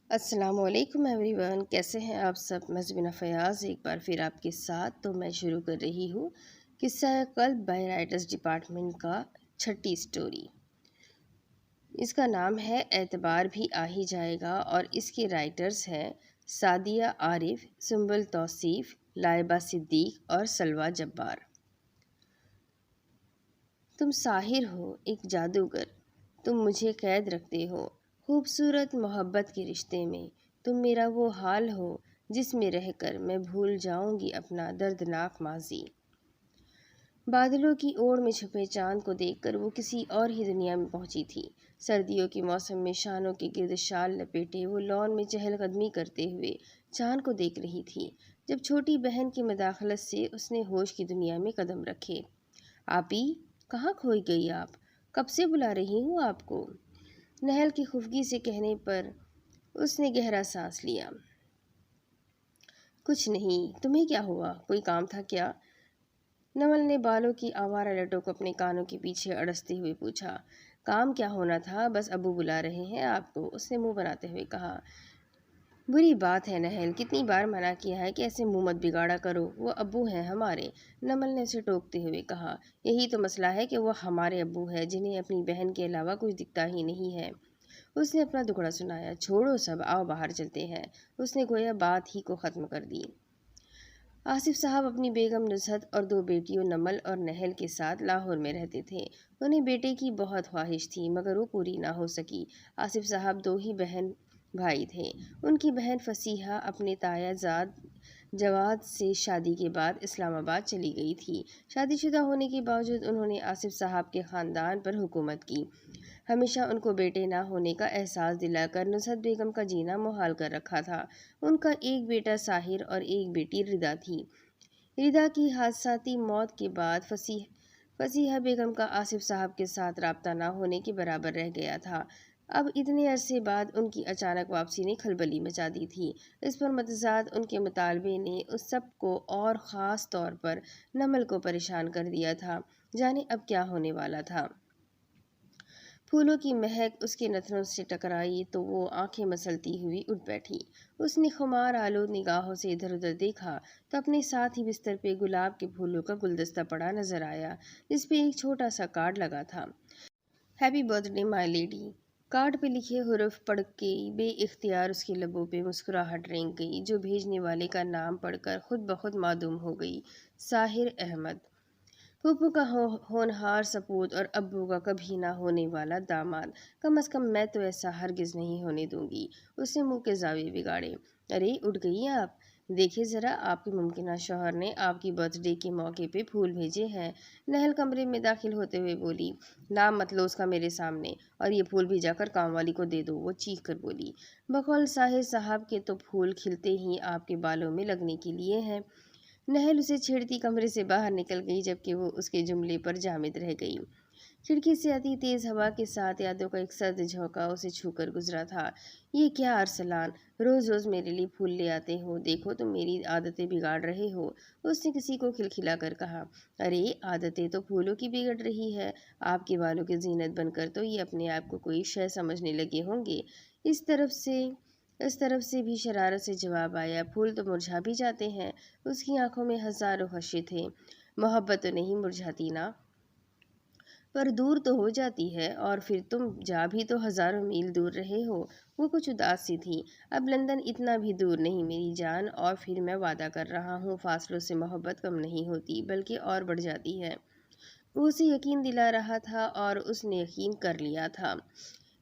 السلام علیکم every one, کیسے ہیں آپ سب؟ میں زبینہ فیاض ایک بار پھر آپ کے ساتھ تو میں شروع کر رہی ہوں قصہ قلب بائی رائٹرز ڈپارٹمنٹ کا 6ٹھی اسٹوری۔ اس کا نام ہے اعتبار بھی آ ہی جائے گا اور اس کے رائٹرز ہیں سعدیہ عارف، سنبل توصیف، لائبہ صدیق اور سلویٰ جبار۔ تم ساحر ہو، ایک جادوگر، تم مجھے قید رکھتے ہو خوبصورت محبت کے رشتے میں۔ تم میرا وہ حال ہو جس میں رہ کر میں بھول جاؤں گی اپنا دردناک ماضی۔ بادلوں کی اوڑ میں چھپے چاند کو دیکھ کر وہ کسی اور ہی دنیا میں پہنچی تھی۔ سردیوں کے موسم میں شانوں کے گرد شال لپیٹے وہ لان میں چہل قدمی کرتے ہوئے چاند کو دیکھ رہی تھی جب چھوٹی بہن کی مداخلت سے اس نے ہوش کی دنیا میں قدم رکھے۔ آپی، کہاں کھوئی گئی آپ؟ کب سے بلا رہی ہوں آپ کو۔ نہل کی خفگی سے کہنے پر اس نے گہرا سانس لیا۔ کچھ نہیں، تمہیں کیا ہوا؟ کوئی کام تھا کیا؟ نمل نے بالوں کی آوارہ لٹوں کو اپنے کانوں کے پیچھے اڑستے ہوئے پوچھا۔ کام کیا ہونا تھا، بس ابو بلا رہے ہیں آپ کو، اس نے منہ بناتے ہوئے کہا۔ بری بات ہے نہل، کتنی بار منع کیا ہے کہ ایسے منہ مت بگاڑا کرو، وہ ابو ہیں ہمارے، نمل نے اسے ٹوکتے ہوئے کہا۔ یہی تو مسئلہ ہے کہ وہ ہمارے ابو ہیں جنہیں اپنی بہن کے علاوہ کچھ دکھتا ہی نہیں ہے۔ اس نے اپنا دکڑا سنایا۔ چھوڑو سب، آؤ باہر چلتے ہیں، اس نے گویا بات ہی کو ختم کر دی۔ آصف صاحب اپنی بیگم نزہت اور 2 بیٹیوں نمل اور نہل کے ساتھ لاہور میں رہتے تھے۔ انہیں بیٹے کی بہت خواہش تھی مگر وہ پوری نہ ہو سکی۔ آصف صاحب 2 ہی بہن بھائی تھے۔ ان کی بہن فصیحہ اپنے تایا زاد جواد سے شادی کے بعد اسلام آباد چلی گئی تھی۔ شادی شدہ ہونے کے باوجود انہوں نے آصف صاحب کے خاندان پر حکومت کی، ہمیشہ ان کو بیٹے نہ ہونے کا احساس دلا کر نزہت بیگم کا جینا محال کر رکھا تھا۔ ان کا ایک بیٹا ساحر اور ایک بیٹی ردا تھی۔ ردا کی حادثاتی موت کے بعد فصیحہ بیگم کا آصف صاحب کے ساتھ رابطہ نہ ہونے کے برابر رہ گیا تھا۔ اب اتنے عرصے بعد ان کی اچانک واپسی نے کھلبلی مچا دی تھی۔ اس پر متضاد ان کے مطالبے نے اس سب کو اور خاص طور پر نمل کو پریشان کر دیا تھا۔ جانے اب کیا ہونے والا تھا۔ پھولوں کی مہک اس کے نتنوں سے ٹکرائی تو وہ آنکھیں مسلتی ہوئی اٹھ بیٹھی۔ اس نے خمار آلود نگاہوں سے ادھر ادھر دیکھا تو اپنے ساتھ ہی بستر پہ گلاب کے پھولوں کا گلدستہ پڑا نظر آیا جس پہ ایک چھوٹا سا کارڈ لگا تھا۔ Happy birth day my lady. Card پہ لکھے حروف پڑھ کے بے اختیار اس کے لبوں پہ مسکراہٹ رینگ گئی جو بھیجنے والے کا نام پڑھ کر خود بخود معدوم ہو گئی۔ ساحر احمد، پھوپھو کا ہونہار سپوت اور ابو کا کبھی نہ ہونے والا داماد۔ کم از کم میں تو ایسا ہرگز نہیں ہونے دوں گی۔ اس نے منہ کے زاویے بگاڑے۔ ارے اٹھ گئی آپ؟ دیکھیں ذرا، آپ کے ممکنہ شوہر نے آپ کی برتھ ڈے کے موقع پہ پھول بھیجے ہیں۔ نہل کمرے میں داخل ہوتے ہوئے بولی۔ نام مت لو اس کا میرے سامنے، اور یہ پھول بھی جا کر کام والی کو دے دو، وہ چیخ کر بولی۔ بقول ساحر صاحب کے تو پھول کھلتے ہی آپ کے بالوں میں لگنے کے لیے ہیں۔ نہل اسے چھیڑتی کمرے سے باہر نکل گئی جبکہ وہ اس کے جملے پر جامد رہ گئی۔ کھڑکی سے آتی تیز ہوا کے ساتھ یادوں کا ایک سرد جھونکا اسے چھو کر گزرا تھا۔ یہ کیا ارسلان، روز روز میرے لیے پھول لے آتے ہو، دیکھو تم میری عادتیں بگاڑ رہے ہو، اس نے کسی کو کھلکھلا کر کہا۔ ارے عادتیں تو پھولوں کی بگڑ رہی ہے، آپ کے بالوں کی زینت بن کر تو یہ اپنے آپ کو کوئی شے سمجھنے لگے ہوں گے۔ اس طرف سے بھی شرارت سے جواب آیا۔ پھول تو مرجھا بھی جاتے ہیں۔ اس کی آنکھوں میں ہزاروں خدشے تھے۔ محبت تو نہیں مرجھاتی نا، پر دور تو ہو جاتی ہے، اور پھر تم جا بھی تو ہزاروں میل دور رہے ہو۔ وہ کچھ اداس سی تھی۔ اب لندن اتنا بھی دور نہیں میری جان، اور پھر میں وعدہ کر رہا ہوں فاصلوں سے محبت کم نہیں ہوتی بلکہ اور بڑھ جاتی ہے۔ وہ اسے یقین دلا رہا تھا اور اس نے یقین کر لیا تھا۔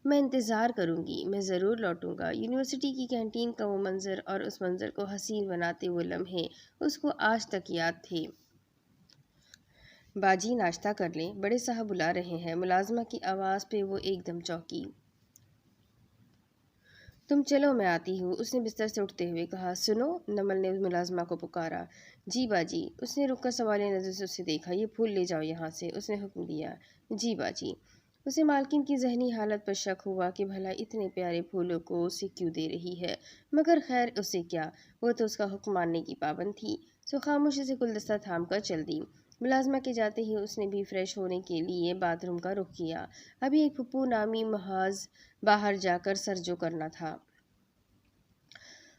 میں انتظار کروں گی، میں ضرور لوٹوں گا۔ یونیورسٹی کی کینٹین کا وہ منظر اور اس منظر کو حسین بناتے وہ لمحے اس کو آج تک یاد تھے۔ باجی ناشتہ کر لیں، بڑے صاحب بلا رہے ہیں۔ ملازمہ کی آواز پہ وہ ایک دم چونکی۔ تم چلو میں آتی ہوں، اس نے بستر سے اٹھتے ہوئے کہا۔ سنو، نمل نے ملازمہ کو پکارا۔ جی باجی، اس نے رک کر سوالیہ نظر سے اسے دیکھا۔ یہ پھول لے جاؤ یہاں سے، اس نے حکم دیا۔ جی باجی۔ اسے مالکن کی ذہنی حالت پر شک ہوا کہ بھلا اتنے پیارے پھولوں کو اسے کیوں دے رہی ہے، مگر خیر اسے کیا، وہ تو اس کا حکم ماننے کی پابند تھی، سو خاموشی سے گلدستہ تھام کر چل دی۔ ملازمہ کے جاتے ہی اس نے بھی فریش ہونے کے لیے باتھ روم کا رخ کیا۔ ابھی ایک پھپھو نامی محاذ باہر جا کر سر جو کرنا تھا۔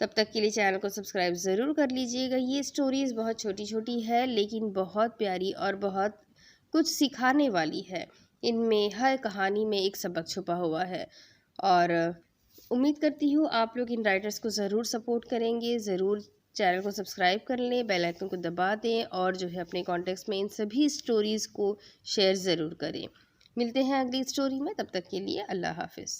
تب تک کے لیے چینل کو سبسکرائب ضرور کر لیجئے گا۔ یہ سٹوریز بہت چھوٹی چھوٹی ہے لیکن بہت پیاری اور بہت کچھ سکھانے والی ہے۔ ان میں ہر کہانی میں ایک سبق چھپا ہوا ہے، اور امید کرتی ہوں آپ لوگ ان رائٹرز کو ضرور سپورٹ کریں گے۔ ضرور چینل کو سبسکرائب کر لیں، بیل آئکن کو دبا دیں، اور جو ہے اپنے کانٹیکٹس میں ان سبھی سٹوریز کو شیئر ضرور کریں۔ ملتے ہیں اگلی سٹوری میں، تب تک کے لیے اللہ حافظ۔